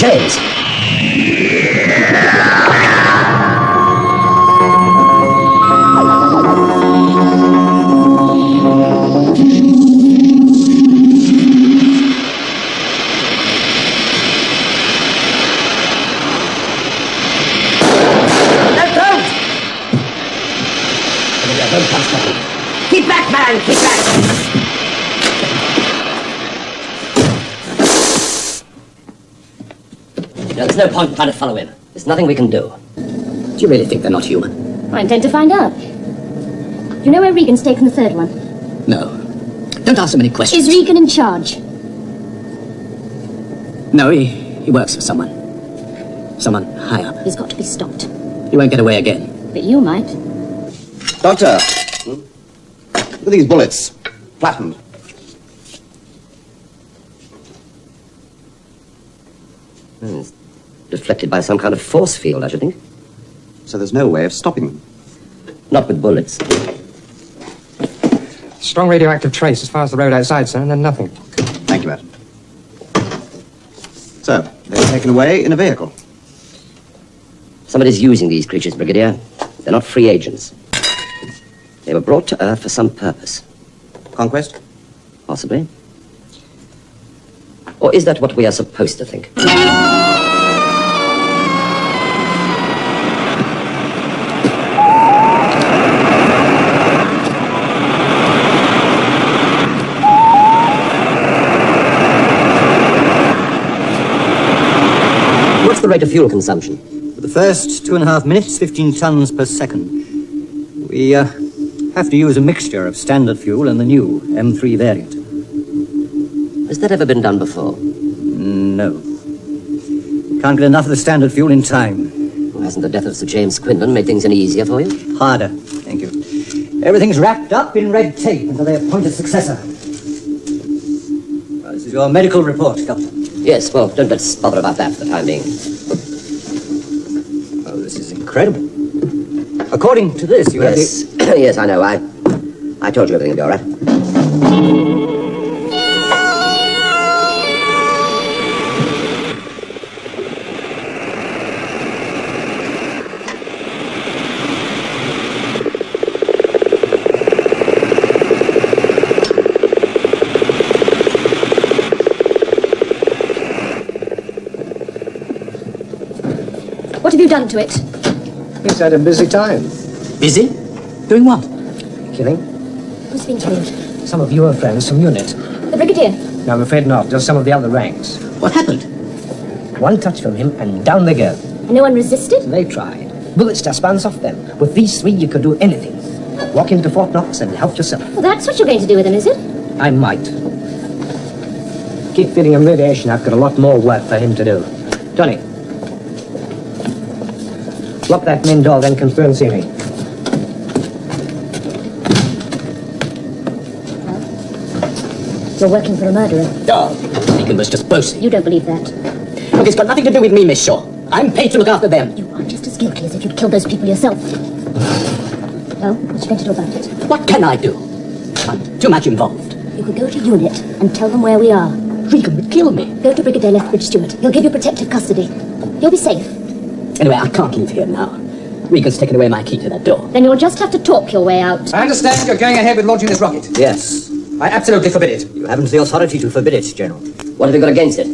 James! Keep back, man! Keep back! No, there's no point in trying to follow him. There's nothing we can do. Do you really think they're not human? I intend to find out. You know where Regan's taken the third one? No. Don't ask so many questions. Is Regan in charge? No, he works for someone. Someone high up. He's got to be stopped. He won't get away again. But you might. Doctor! Look at these bullets. Flattened. It's deflected by some kind of force field, I should think. So there's no way of stopping them? Not with bullets. Strong radioactive trace as far as the road outside, sir, and then nothing. Thank you, madam. So, they're taken away in a vehicle. Somebody's using these creatures, Brigadier. They're not free agents. They were brought to Earth for some purpose. Conquest? Possibly. Or is that what we are supposed to think? What's the rate of fuel consumption? For the first 2.5 minutes, 15 tons per second. We have to use a mixture of standard fuel and the new M3 variant. Has that ever been done before? No. Can't get enough of the standard fuel in time. Well, hasn't the death of Sir James Quinlan made things any easier for you? Harder, thank you. Everything's wrapped up in red tape until they appoint a successor. Well, this is your medical report, Doctor. Yes, well, don't let's bother about that for the time being. Oh, this is incredible. According to this, you have Yes, yes, I know. I told you everything would go all right. What have you done to it? He's had a busy time. Busy? Doing what? Killing? Who's been killed? Some of your friends from UNIT. The Brigadier? No, I'm afraid not. Just some of the other ranks. What happened? One touch from him and down they go. No one resisted? They tried. Bullets just bounced off them. With these three, you could do anything. Walk into Fort Knox and help yourself. Well, that's what you're going to do with him, is it? I might. Keep feeding him radiation. I've got a lot more work for him to do. Johnny. Lock that main door, then confirm sealing. You're working for a murderer. Oh, Deacon was just boasting. You don't believe that. Look, it's got nothing to do with me, Miss Shaw. I'm paid to look after them. You are just as guilty as if you'd killed those people yourself. Well, what are you going to do about it? What can I do? I'm too much involved. You could go to UNIT and tell them where we are. Regan would kill me. Go to Brigadier Lethbridge Stewart. He'll give you protective custody. You'll be safe. Anyway, I can't leave here now. Regan's taken away my key to that door. Then you'll just have to talk your way out. I understand you're going ahead with launching this rocket. Yes. I absolutely forbid it. You haven't the authority to forbid it, General. What have you got against it?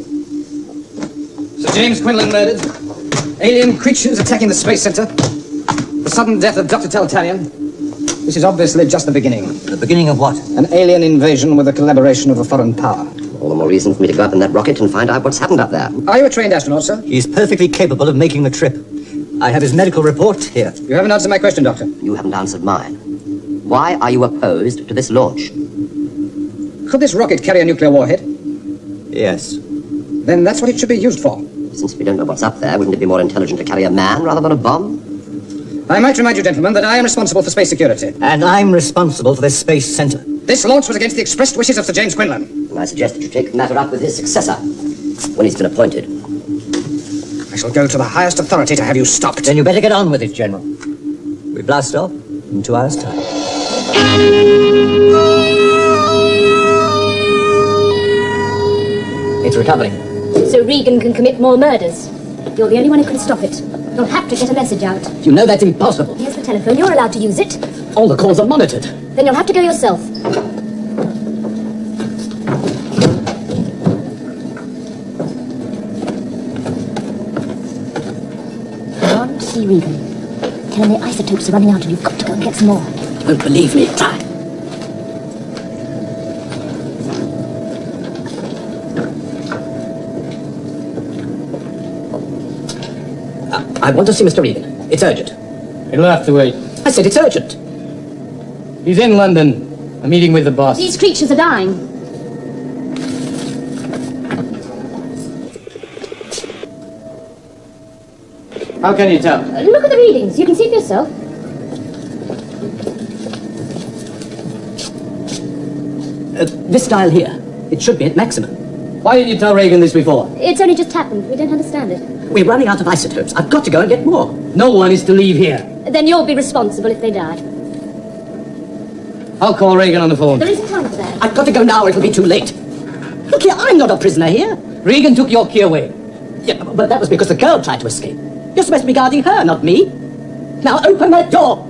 Sir James Quinlan murdered. Alien creatures attacking the Space Center. The sudden death of Dr. Teltalion. This is obviously just the beginning. The beginning of what? An alien invasion with the collaboration of a foreign power. All the more reason for me to go up in that rocket and find out what's happened up there. Are you a trained astronaut, sir? He's perfectly capable of making the trip. I have his medical report here. You haven't answered my question, Doctor. You haven't answered mine. Why are you opposed to this launch? Could this rocket carry a nuclear warhead? Yes. Then that's what it should be used for. Since we don't know what's up there, wouldn't it be more intelligent to carry a man rather than a bomb? I might remind you, gentlemen, that I am responsible for space security. And I'm responsible for this space center. This launch was against the expressed wishes of Sir James Quinlan. And I suggest that you take the matter up with his successor when he's been appointed. I shall go to the highest authority to have you stopped. Then you better get on with it, General. We blast off in 2 hours' time. It's recovering. So Regan can commit more murders. You're the only one who can stop it. You'll have to get a message out. You know that's impossible. Here's the telephone. You're allowed to use it. All the calls are monitored. Then you'll have to go yourself. Go on to see Regan. Tell him the isotopes are running out and you've got to go and get some more. You won't believe me. Try. I want to see Mr. Regan. It's urgent. It'll have to wait. I said it's urgent. He's in London. A meeting with the boss. These creatures are dying. How can you tell? Look at the readings. You can see for yourself. This dial here, it should be at maximum. Why didn't you tell Regan this before? It's only just happened. We don't understand it. We're running out of isotopes. I've got to go and get more. No one is to leave here. Then you'll be responsible if they died. I'll call Regan on the phone. There isn't time for that. I've got to go now or it'll be too late. Look here, I'm not a prisoner here. Regan took your key away. Yeah, but that was because the girl tried to escape. You're supposed to be guarding her, not me. Now open that door.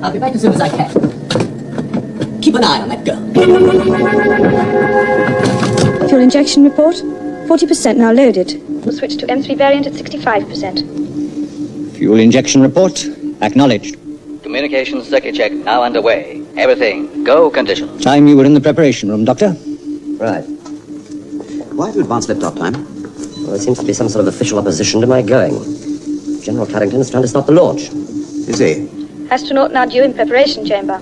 I'll be back as soon as I can. Keep an eye on that girl. Fuel injection report. 40% now loaded. We'll switch to M3 variant at 65%. Fuel injection report. Acknowledged. Communications circuit check now underway. Everything go condition. Time you were in the preparation room, Doctor? Right. Why have you advanced lift-off time? Well, there seems to be some sort of official opposition to my going. General Carrington is trying to stop the launch. Is he? Astronaut now due in preparation chamber.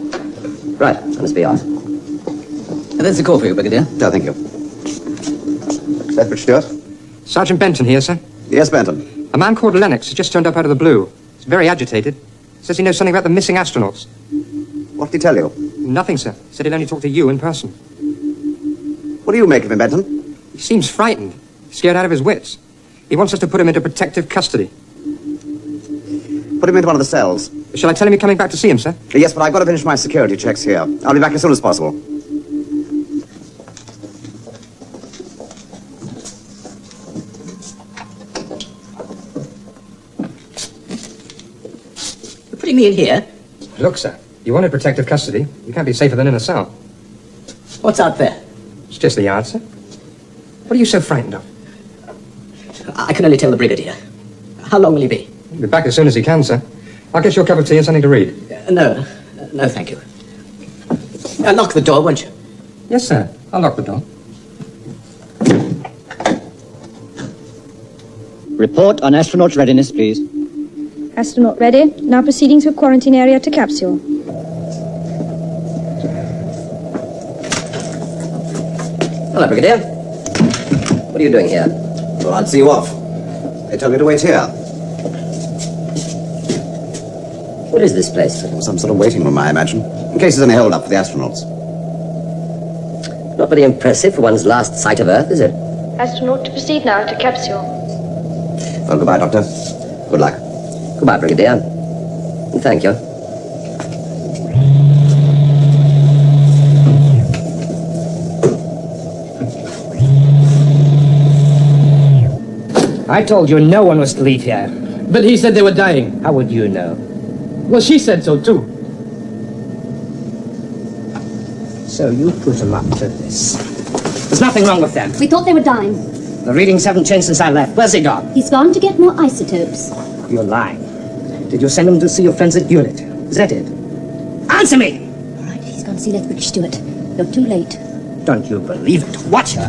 Right, I must be off. There's a call for you, Brigadier. No, thank you. Lethbridge Stewart? Sergeant Benton here, sir. Yes, Benton. A man called Lennox has just turned up out of the blue. He's very agitated. Says he knows something about the missing astronauts. What did he tell you? Nothing, sir. Said he'd only talk to you in person. What do you make of him, Benton? He seems frightened, scared out of his wits. He wants us to put him into protective custody. Put him into one of the cells. Shall I tell him you're coming back to see him, sir? Yes, but I've got to finish my security checks here. I'll be back as soon as possible. You're putting me in here? Look, sir, you wanted protective custody. You can't be safer than in a cell. What's out there? It's just the yard, sir. What are you so frightened of? I can only tell the Brigadier. How long will he be? He'll be back as soon as he can, sir. I'll get you a cup of tea and something to read. No, thank you. Lock the door, won't you? Yes, sir. I'll lock the door. Report on astronaut's readiness, please. Astronaut ready. Now proceeding through quarantine area to capsule. Hello, Brigadier. What are you doing here? Well, I'd see you off. They told me to wait here. What is this place? Some sort of waiting room, I imagine. In case there's any hold-up for the astronauts. Not very impressive for one's last sight of Earth, is it? Astronaut to proceed now to capsule. Well, goodbye, Doctor. Good luck. Goodbye, Brigadier. And thank you. I told you no one was to leave here. But he said they were dying. How would you know? Well, she said so, too. So you put them up to this. There's nothing wrong with them. We thought they were dying. The readings haven't changed since I left. Where's he gone? He's gone to get more isotopes. You're lying. Did you send him to see your friends at Unit? Is that it? Answer me! All right, he's gone to see Lethbridge Stewart. You're too late. Don't you believe it? Watch her.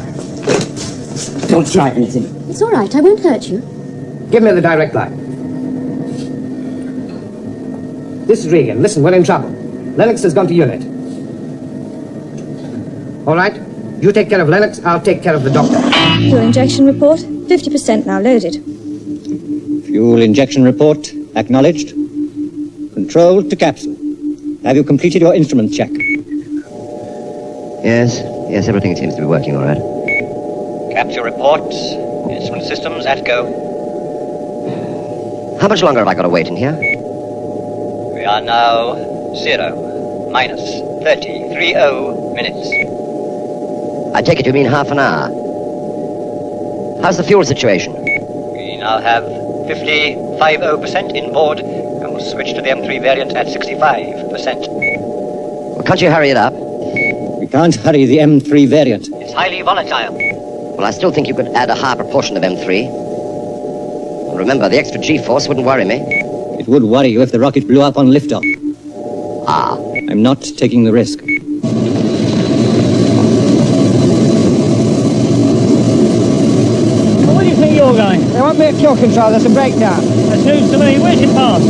Don't try anything. It's all right. I won't hurt you. Give me the direct line. This is Regan. Listen, we're in trouble. Lennox has gone to Unit. All right? You take care of Lennox, I'll take care of the doctor. Fuel injection report. 50% now loaded. Fuel injection report. Acknowledged. Control to capsule. Have you completed your instrument check? Yes, everything seems to be working all right. Capture report. Instrument systems at go. How much longer have I got to wait in here? are now 0 minus 30 minutes. I take it you mean half an hour. How's the fuel situation? We now have 50% inboard, and we'll switch to the M3 variant at 65%. Well, can't you hurry it up? We can't hurry the M3 variant. It's highly volatile. Well, I still think you could add a higher proportion of M3. And remember, the extra G-force wouldn't worry me. It would worry you if the rocket blew up on liftoff. Ah. I'm not taking the risk. Where do you think you're going? There won't be a kill control, there's a breakdown. That's news to me. Where's your pass?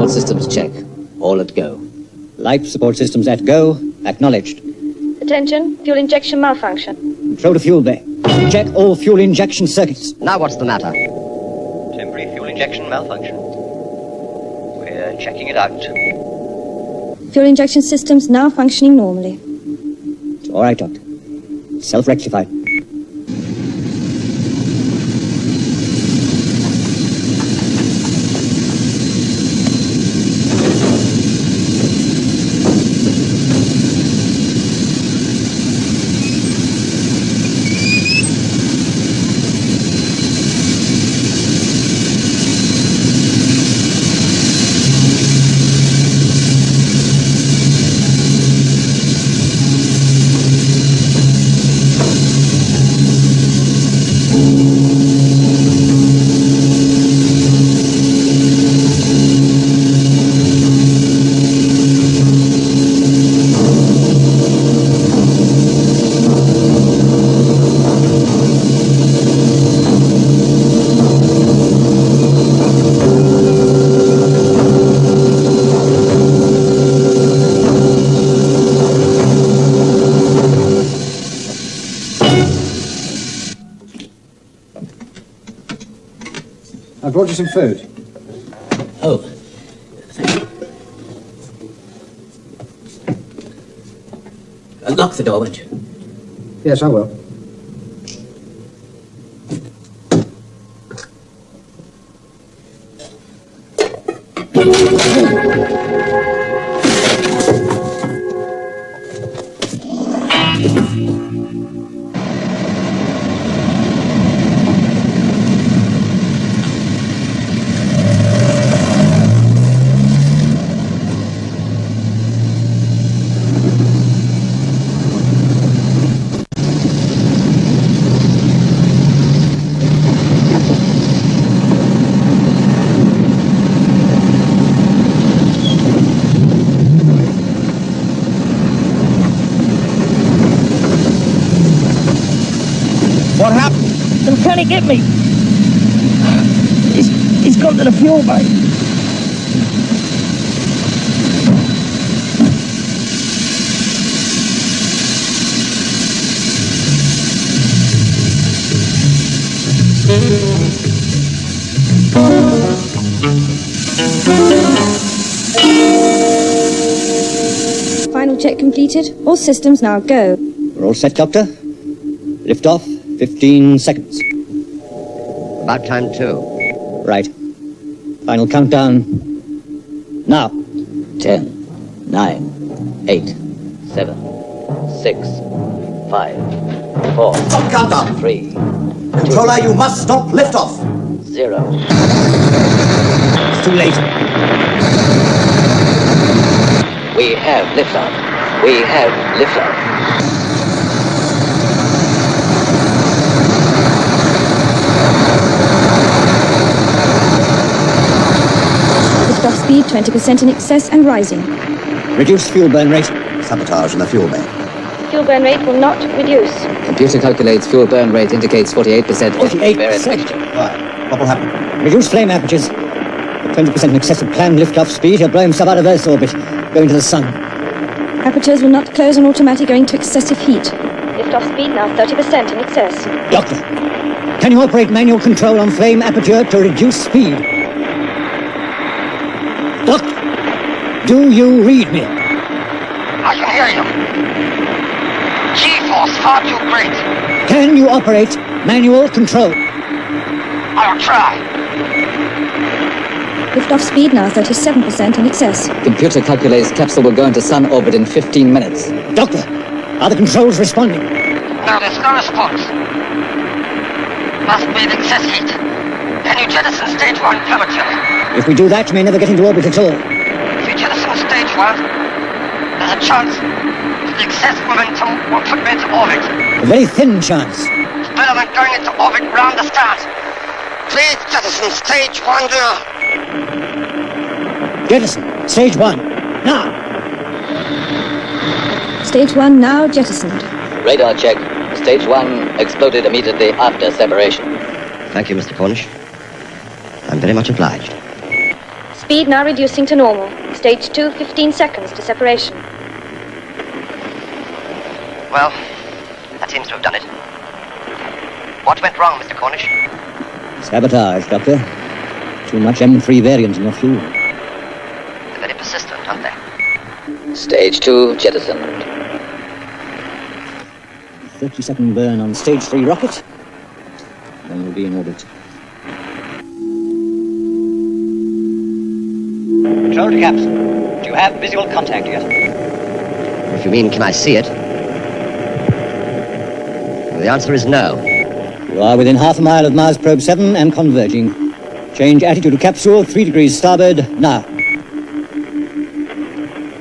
Systems check. All at go. Life support systems at go. Acknowledged. Attention, fuel injection malfunction. Control to fuel bay. Check all fuel injection circuits. Now what's the matter? Temporary fuel injection malfunction. We're checking it out. Fuel injection systems now functioning normally. It's all right, Doctor. Self-rectified. I brought you some food. Oh. Lock the door, won't you? Yes, I will. What happened? The mechanic hit me. He's gone to the fuel bay. Final check completed. All systems now go. We're all set, Doctor. Lift off. 15 seconds. About time, too. Right. Final countdown. Now. 10, 9, 8, 7, 6, 5, 4, Stop countdown. 3, Controller, you must stop liftoff. 0. It's too late. We have liftoff. We have liftoff. Liftoff speed 20% in excess and rising. Reduced fuel burn rate. Sabotage in the fuel bay. Fuel burn rate will not reduce. Computer calculates fuel burn rate indicates 48%. 48%. Right. What will happen? Reduce flame apertures. At 20% in excess of planned liftoff speed, he'll blow himself out of Earth's orbit, go into the sun. Apertures will not close on automatic owing to excessive heat. Liftoff speed now 30% in excess. Doctor, can you operate manual control on flame aperture to reduce speed? Doctor, do you read me? I can hear you. G-force far too great. Can you operate manual control? I'll try. Liftoff speed now 37% in excess. Computer calculates capsule will go into sun orbit in 15 minutes. Doctor, are the controls responding? No, there's no response. Must be in excess heat. Can you jettison stage 1 premature? If we do that, we may never get into orbit at all. If you jettison stage 1, there's a chance that the excess momentum will put me into orbit. A very thin chance. It's better than going into orbit round the start. Please jettison stage 1 now. Jettison, stage 1, now. Stage 1 now jettisoned. Radar check. Stage 1 exploded immediately after separation. Thank you, Mr. Cornish. I'm very much obliged. Speed now reducing to normal. Stage 2, 15 seconds to separation. Well, that seems to have done it. What went wrong, Mr. Cornish? Sabotage, Doctor. Too much M3 variant in your fuel. They're very persistent, aren't they? Stage 2 jettisoned. 30-second burn on stage 3 rocket. Then we'll be in orbit. Control to capsule. Do you have visual contact yet? If you mean, can I see it? Well, the answer is no. You are within half a mile of Mars Probe 7 and converging. Change attitude of capsule 3 degrees starboard, now.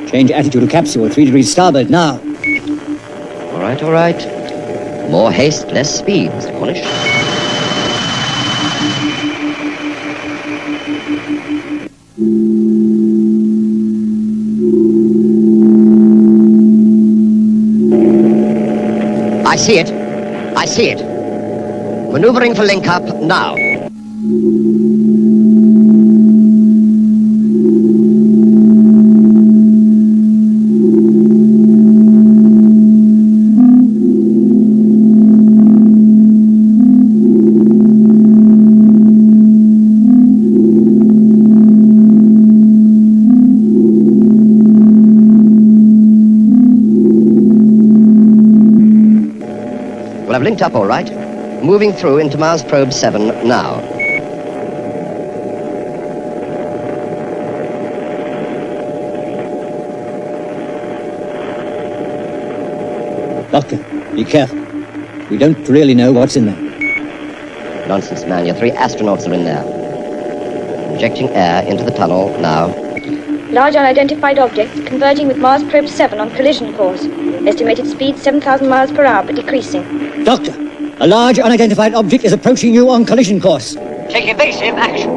Change attitude of capsule 3 degrees starboard, now. All right, all right. More haste, less speed, Mr. Cornish. I see it. I see it. Maneuvering for link-up now. Well, I've linked up all right. Moving through into Mars Probe 7 now. Doctor, be careful. We don't really know what's in there. Nonsense, man. Your 3 astronauts are in there. Injecting air into the tunnel now. Large unidentified object converging with Mars Probe 7 on collision course. Estimated speed 7,000 miles per hour, but decreasing. Doctor, a large unidentified object is approaching you on collision course. Take evasive action.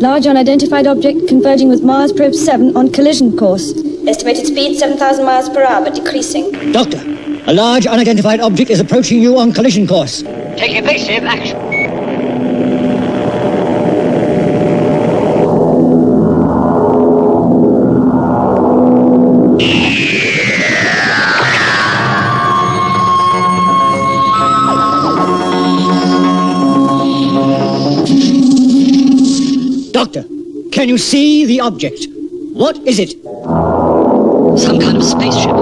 Large unidentified object converging with Mars Probe 7 on collision course. Estimated speed 7,000 miles per hour, but decreasing. Doctor, a large unidentified object is approaching you on collision course. Take evasive action. Doctor, you see the object? What is it? Some kind of spaceship.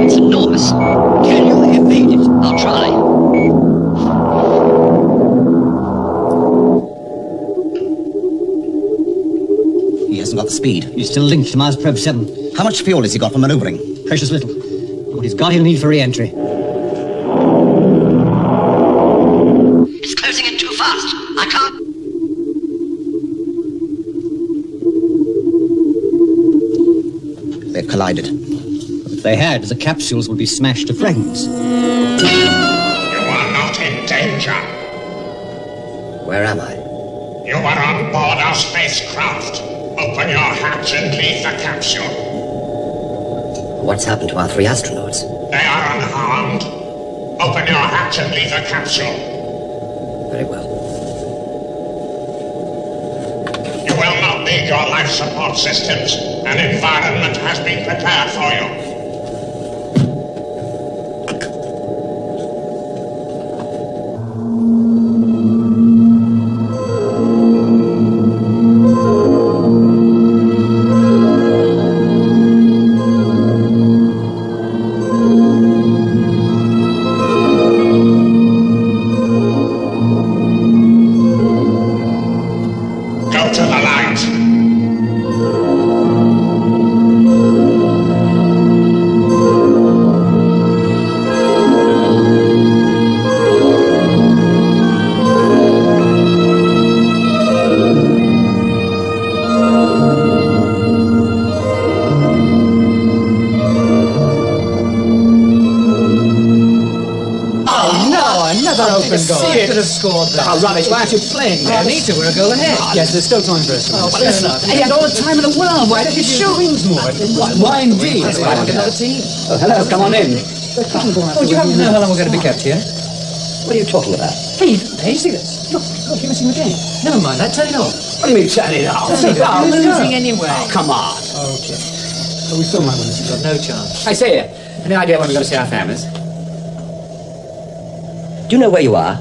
It's enormous. Can you evade it? I'll try. He hasn't got the speed. He's still linked to Mars Probe 7. How much fuel has he got for maneuvering? Precious little. What he's got, he'll need for re-entry. It's closing in too fast. I can't... They've collided. If they had, the capsules would be smashed to fragments. You are not in danger. Where am I? You are on board our spacecraft. Open your hatch and leave the capsule. What's happened to our 3 astronauts? They are unharmed. Open your hatch and leave the capsule. Very well. You will not need your life support systems. An environment has been prepared for you. Go to the light. You could have scored that. Oh, rubbish. Why aren't you playing? We don't need to. We're a goal ahead. Yes, there's still time for us. Oh, but listen up. He had all the time in the world. Why don't you shoot wings more? Why indeed? That's why I want another team. Oh, hello. Come on in. Oh, do you happen to know how long we're going to be kept here? What are you talking about? Hey, see this? Look, you're missing the game. Never mind that. Turn it off. What do you mean, turn it off? We're losing anyway. Oh, come on. Okay. But we still might win this. We've got no chance. I say it. Any idea when we're going to see our families? Do you know where you are?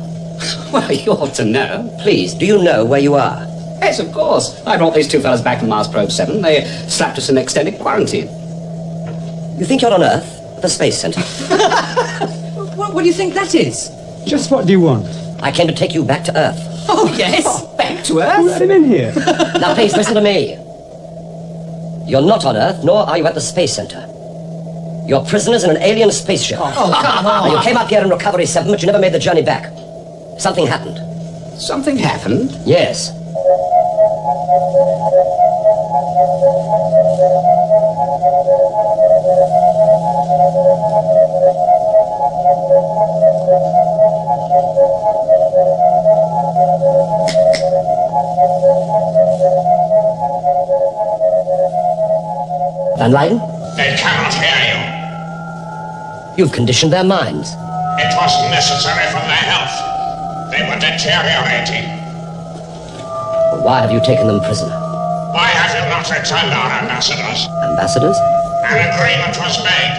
Well, you ought to know. Please, do you know where you are? Yes, of course. I brought these 2 fellas back from Mars Probe 7. They slapped us in extended quarantine. You think you're on Earth? The Space Center. What do you think that is? Just what do you want? I came to take you back to Earth. Oh, yes. Back to Earth? Let him in here. Now, please, listen to me. You're not on Earth, nor are you at the Space Center. You're prisoners in an alien spaceship. Oh, come on. Now, you came up here in Recovery 7, but you never made the journey back. Something happened. Something happened? Yes. Van Lyden? They cannot hear you. You've conditioned their minds. It was necessary for their health. They were deteriorating. Why have you taken them prisoner? Why have you not returned our ambassadors? Ambassadors? An agreement was made.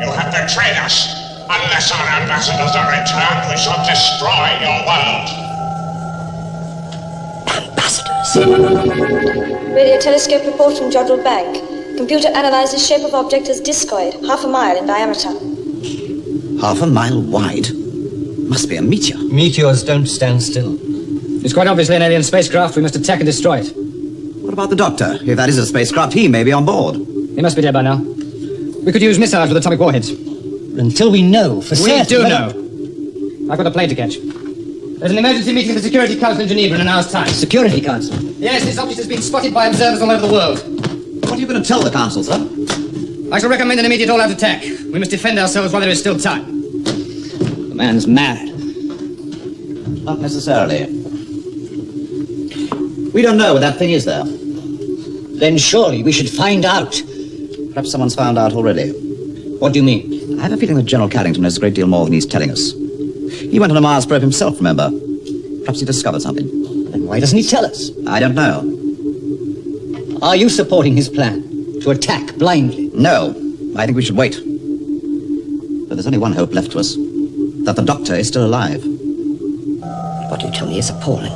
You have betrayed us. Unless our ambassadors are returned, we shall destroy your world. Ambassadors? Radio telescope report from Jodrell Bank. Computer analyzes shape of object as discoid, half a mile in diameter. Half a mile wide. Must be a meteor. Meteors don't stand still. It's quite obviously an alien spacecraft. We must attack and destroy it. What about the doctor? If that is a spacecraft, he may be on board. He must be dead by now. We could use missiles with atomic warheads. Until we know for certain. We do know. I've got a plane to catch. There's an emergency meeting of the Security Council in Geneva in an hour's time. Security Council? Yes, this object has been spotted by observers all over the world. What are you going to tell the council, sir? I shall recommend an immediate all-out attack. We must defend ourselves while there is still time. The man's mad. Not necessarily. We don't know what that thing is there. Then surely we should find out. Perhaps someone's found out already. What do you mean? I have a feeling that General Carrington knows a great deal more than he's telling us. He went on a Mars probe himself, remember? Perhaps he discovered something. Then why doesn't he tell us? I don't know. Are you supporting his plan to attack blindly? No. I think we should wait. But there's only one hope left to us. That the doctor is still alive. What you tell me is appalling.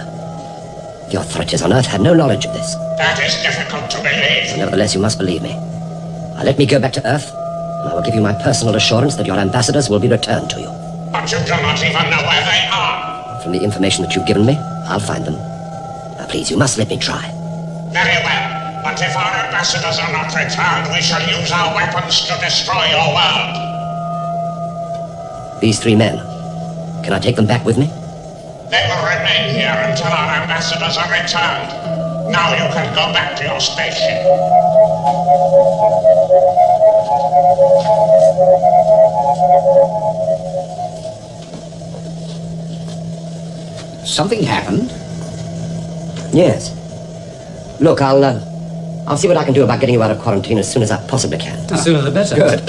The authorities on Earth had no knowledge of this. That is difficult to believe. Nevertheless, you must believe me. Now let me go back to Earth, and I will give you my personal assurance that your ambassadors will be returned to you. But you do not even know where they are. From the information that you've given me, I'll find them. Now please, you must let me try. Very well. But if our ambassadors are not returned, we shall use our weapons to destroy your world. These 3 men, can I take them back with me? They will remain here until our ambassadors are returned. Now you can go back to your spaceship. Something happened? Yes. Look, I'll see what I can do about getting you out of quarantine as soon as I possibly can. The sooner the better. Good.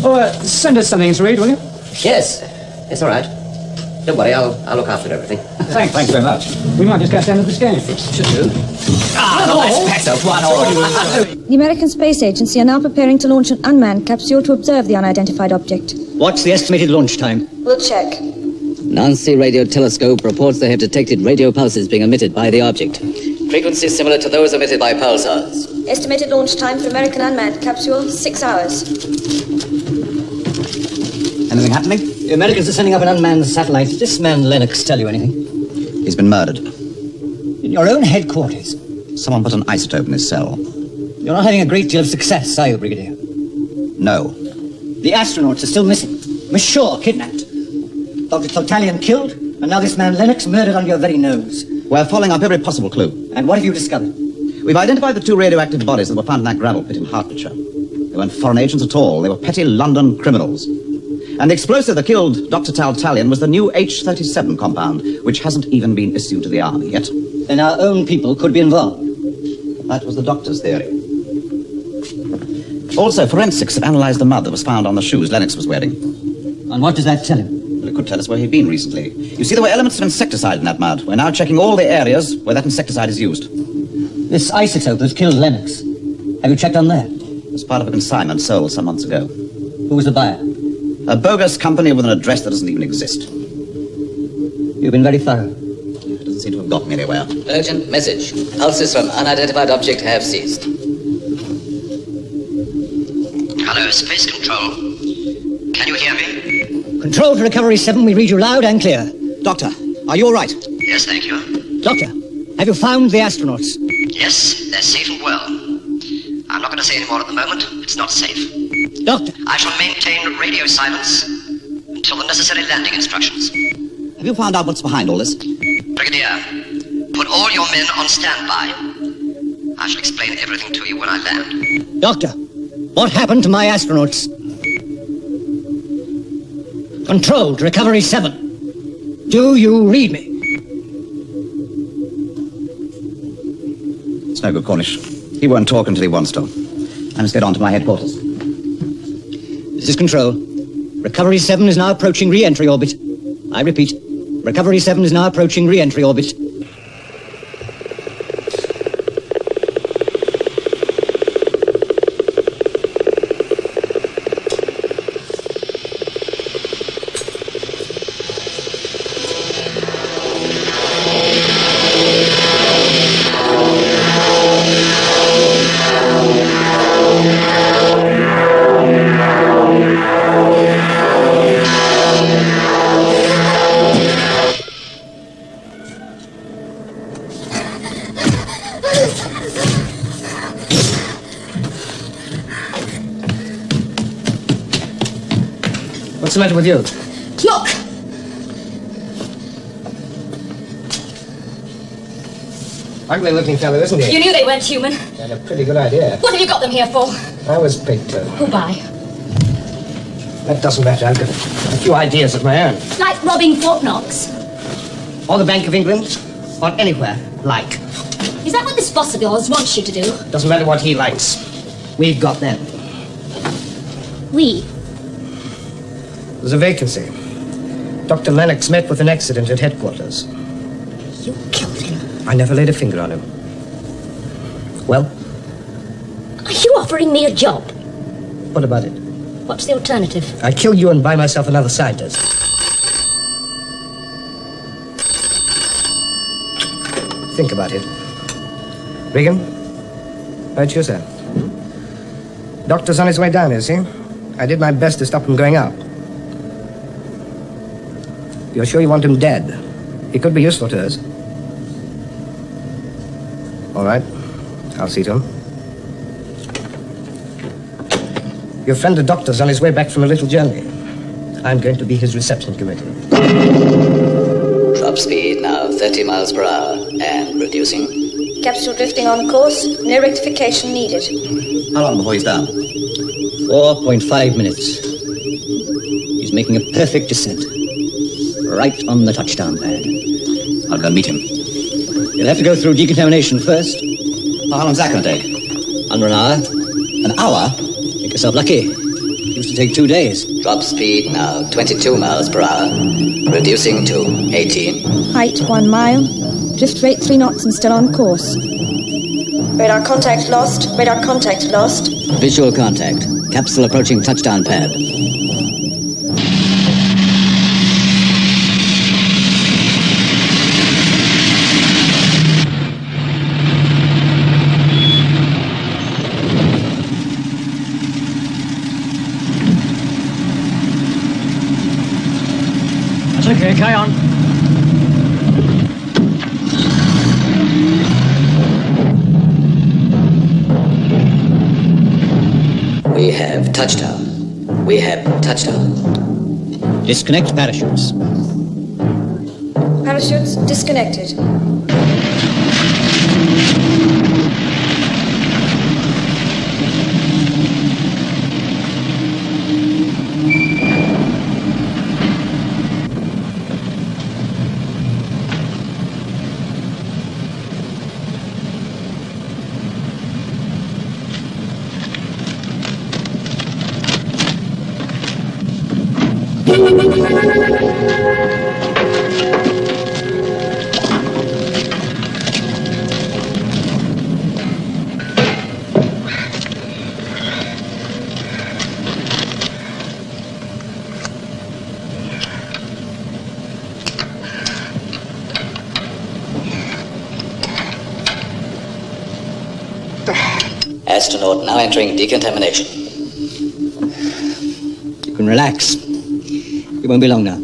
Oh, send us something to read, will you? Yes. It's all right. Don't worry, I'll look after everything. Thanks very much. We might just get down to this game. Should do. That's better. One all. The American Space Agency are now preparing to launch an unmanned capsule to observe the unidentified object. What's the estimated launch time? We'll check. Nancy radio telescope reports they have detected radio pulses being emitted by the object. Frequencies similar to those emitted by pulsars. Estimated launch time for American unmanned capsule, 6 hours. Anything happening? The Americans are sending up an unmanned satellite. Did this man Lennox tell you anything? He's been murdered. In your own headquarters? Someone put an isotope in his cell. You're not having a great deal of success, are you, Brigadier? No. The astronauts are still missing. Miss Shaw kidnapped. Dr. Totalian killed, and now this man Lennox murdered under your very nose. We're following up every possible clue. And what have you discovered? We've identified the 2 radioactive bodies that were found in that gravel pit in Hertfordshire. They weren't foreign agents at all. They were petty London criminals. And the explosive that killed Dr. Totalian was the new H-37 compound, which hasn't even been issued to the army yet. Then our own people could be involved. That was the doctor's theory. Also, forensics have analyzed the mud that was found on the shoes Lennox was wearing. And what does that tell him? Well, it could tell us where he'd been recently. You see, there were elements of insecticide in that mud. We're now checking all the areas where that insecticide is used. This isotope that killed Lennox. Have you checked on that? It was part of a consignment sold some months ago. Who was the buyer? A bogus company with an address that doesn't even exist. You've been very thorough. It doesn't seem to have got me anywhere. Urgent message. Pulses from unidentified object have ceased. Hello, Space Control. Can you hear me? Control to Recovery 7, we read you loud and clear. Doctor, are you all right? Yes, thank you. Doctor, have you found the astronauts? Yes, they're safe and well. I'm not going to say any more at the moment. It's not safe. Doctor! I shall maintain radio silence until the necessary landing instructions. Have you found out what's behind all this? Brigadier, put all your men on standby. I shall explain everything to you when I land. Doctor, what happened to my astronauts? Control to Recovery 7. Do you read me? It's no good, Cornish. He won't talk until he wants to. I must get on to my headquarters. This is Control. Recovery 7 is now approaching re-entry orbit. I repeat, Recovery 7 is now approaching re-entry orbit. What's the matter with you? Look! Ugly looking fellow, isn't he? You knew they weren't human. Had a pretty good idea. What have you got them here for? I was picked. Who by? That doesn't matter. I've got a few ideas of my own. Like robbing Fort Knox. Or the Bank of England. Or anywhere like. Is that what this boss of yours wants you to do? Doesn't matter what he likes. We've got them. We? There's a vacancy. Dr. Lennox met with an accident at headquarters. You killed him. I never laid a finger on him. Well? Are you offering me a job? What about it? What's the alternative? I kill you and buy myself another scientist. think about it. Regan? Right, you, sir. Doctor's on his way down, is he? I did my best to stop him going up. You're sure you want him dead? He could be useful to us. All right. I'll see to him. Your friend the doctor's on his way back from a little journey. I'm going to be his reception committee. Drop speed now 30 miles per hour and reducing. Capsule drifting on course. No rectification needed. How long before he's down? 4.5 minutes. He's making a perfect descent. Right on the touchdown pad. I'll go meet him. You'll have to go through decontamination first. How long's that going to take? Under an hour. An hour? Make yourself lucky. It used to take 2 days. Drop speed now 22 miles per hour. Reducing to 18. Height 1 mile. Drift rate 3 knots and still on course. Radar contact lost. Radar contact lost. Visual contact. Capsule approaching touchdown pad. That's okay, carry on. We have touchdown. We have touchdown. Disconnect parachutes. Parachutes disconnected. Astronaut now entering decontamination. You can relax. It won't be long now.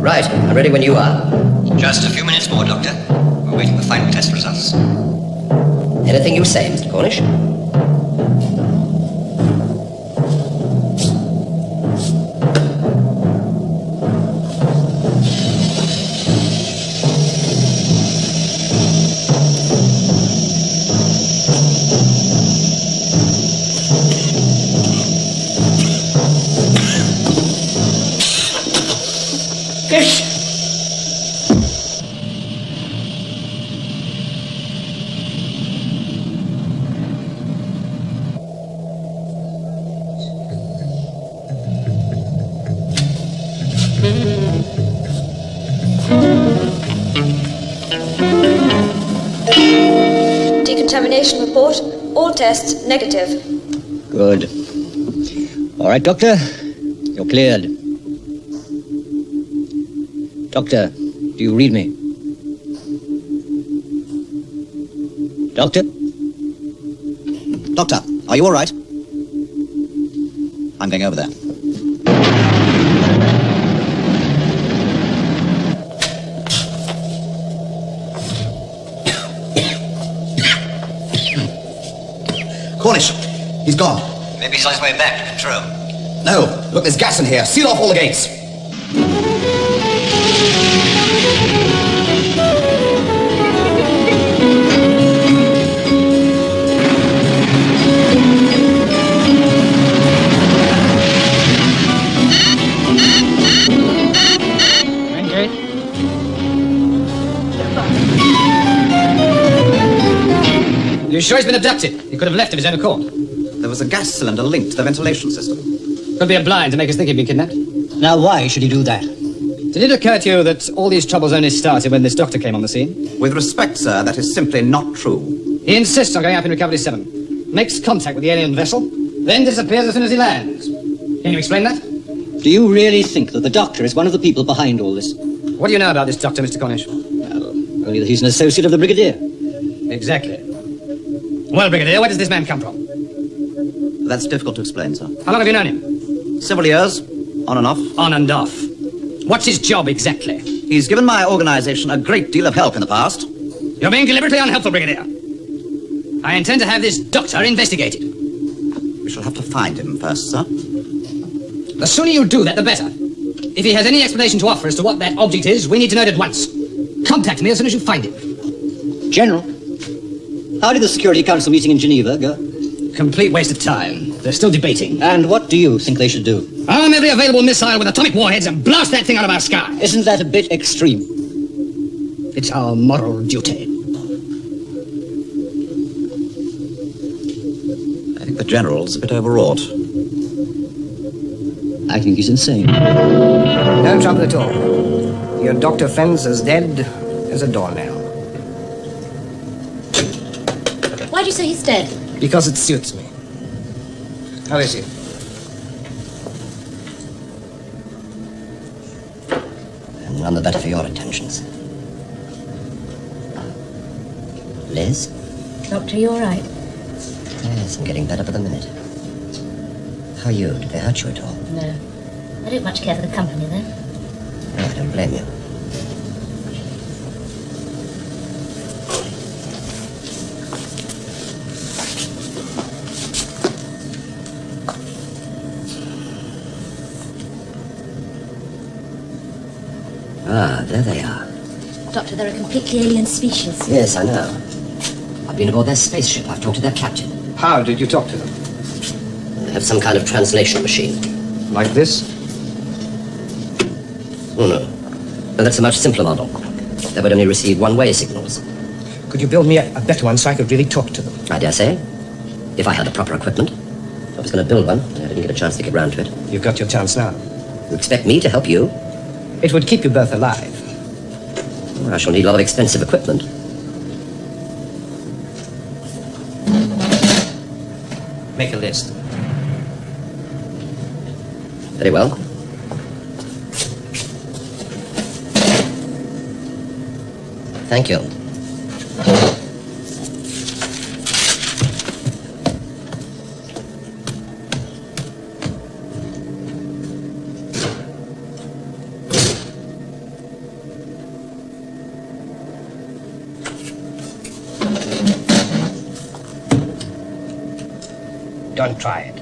Right, I'm ready when you are. Just a few minutes more, Doctor. We're waiting for final test results. Anything you say, Mr. Cornish? Fish! Decontamination report. All tests negative. Good. All right, Doctor. You're cleared. Doctor, do you read me? Doctor? Doctor, are you all right? I'm going over there. Cornish, he's gone. Maybe he's on his way back to control. No, look, there's gas in here. Seal off all the gates. You sure he's been abducted? He could have left of his own accord. There was a gas cylinder linked to the ventilation system. Could be a blind to make us think he'd been kidnapped. Now, why should he do that? Did it occur to you that all these troubles only started when this doctor came on the scene? With respect, sir, that is simply not true. He insists on going up in Recovery 7, makes contact with the alien vessel, then disappears as soon as he lands. Can you explain that? Do you really think that the doctor is one of the people behind all this? What do you know about this doctor, Mr. Cornish? Well, only that he's an associate of the Brigadier. Exactly. Well, Brigadier, where does this man come from? That's difficult to explain, sir. How long have you known him? Several years, on and off. On and off. What's his job exactly? He's given my organization a great deal of help in the past. You're being deliberately unhelpful, Brigadier. I intend to have this doctor investigated. We shall have to find him first, sir. The sooner you do that, the better. If he has any explanation to offer as to what that object is, we need to know it at once. Contact me as soon as you find it. General, how did the Security Council meeting in Geneva go? Complete waste of time. They're still debating. And what do you think they should do? Arm every available missile with atomic warheads and blast that thing out of our sky. Isn't that a bit extreme? It's our moral duty. I think the General's a bit overwrought. I think he's insane. No trouble at all. Your doctor friend's as dead as a doornail. Why'd you say he's dead? Because it suits me. How is he? And none the better for your attentions. Liz? Doctor, you all right? Yes, I'm getting better by the minute. How are you? Did they hurt you at all? No. I don't much care for the company, though. No, I don't blame you. Ah, there they are. Doctor, they're a completely alien species. Yes, I know. I've been aboard their spaceship. I've talked to their captain. How did you talk to them? They have some kind of translation machine. Like this? Oh, no. No, that's a much simpler model. They would only receive one-way signals. Could you build me a better one so I could really talk to them? I dare say. If I had the proper equipment. I was going to build one. I didn't get a chance to get round to it. You've got your chance now. You expect me to help you? It would keep you both alive. Well, I shall need a lot of expensive equipment. Make a list. Very well. Thank you. Don't try it.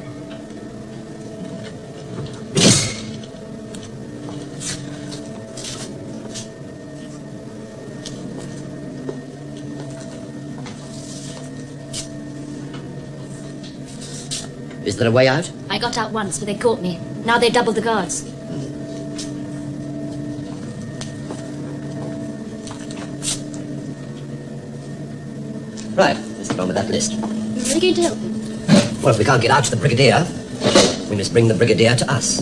Is there a way out? I got out once, but they caught me. Now they doubled the guards. Right, let's get on with that list. You're really going to help me? Well, if we can't get out to the Brigadier, we must bring the Brigadier to us.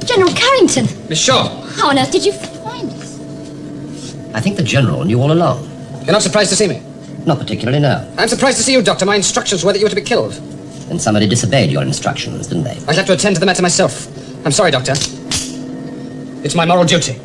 General Carrington! Miss Shaw! How on earth did you find us? I think the General knew all along. You're not surprised to see me? Not particularly, no. I'm surprised to see you, Doctor. My instructions were that you were to be killed. And somebody disobeyed your instructions, didn't they? I'd have to attend to the matter myself. I'm sorry, Doctor. It's my moral duty.